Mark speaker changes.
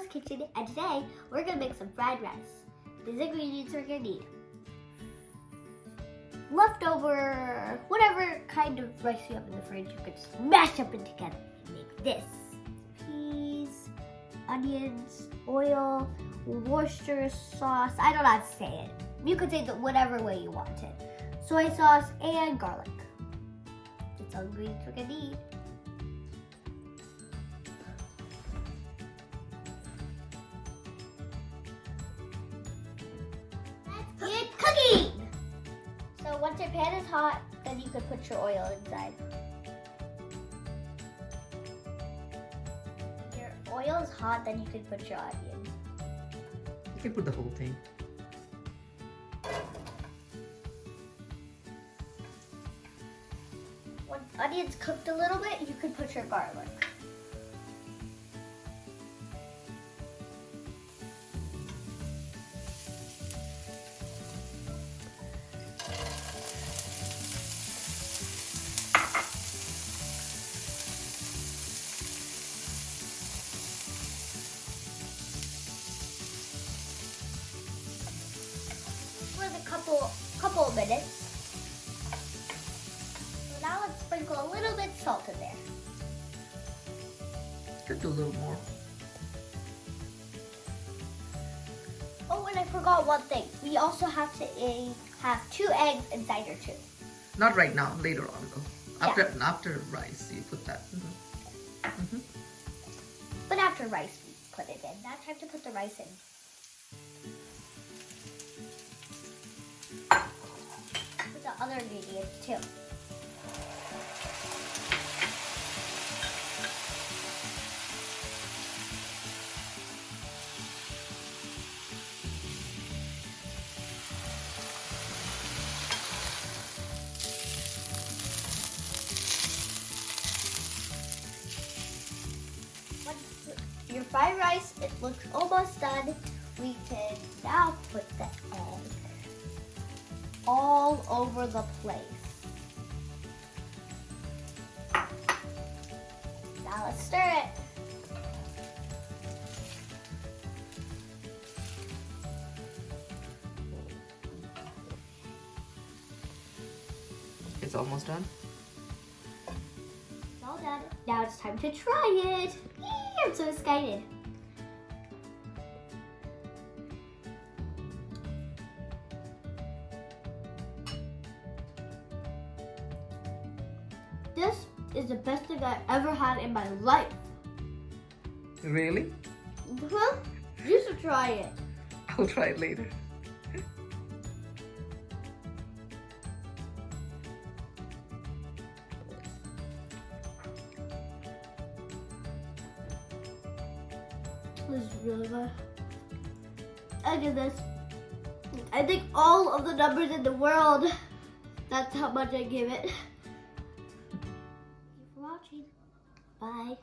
Speaker 1: kitchen, and today we're gonna make some fried rice. These ingredients we're gonna need: leftover, whatever kind of rice you have in the fridge, you can smash up it together and make this. Peas, onions, oil, Worcestershire sauce. I don't know how to say it. You could say it whatever way you want it. Soy sauce and garlic. That's all the ingredients we're gonna need. Let's get cooking! So once your pan is hot, then you can put your oil inside. Your oil is hot, then you can put your onion.
Speaker 2: You can put the whole thing.
Speaker 1: Once onions cooked a little bit, you can put your garlic. For a couple of minutes. So now let's sprinkle a little bit salt in there.
Speaker 2: Could do a little more.
Speaker 1: Oh, and I forgot one thing. We also have to have 2 eggs inside here too.
Speaker 2: Not right now, later on though. After rice, you put that.
Speaker 1: But after rice, we put it in. Now time to put the rice in. Put the other ingredients too. Your fried rice, it looks almost done. We can now put the egg all over the place. Now let's stir it.
Speaker 2: It's almost done.
Speaker 1: It's all done. Now it's time to try it. Yay, I'm so excited. This is the best thing I've ever had in my life.
Speaker 2: Really?
Speaker 1: You should try it.
Speaker 2: I'll try it later.
Speaker 1: This is really good. I did this. I think all of the numbers in the world. That's how much I give it. Thank you for watching. Bye.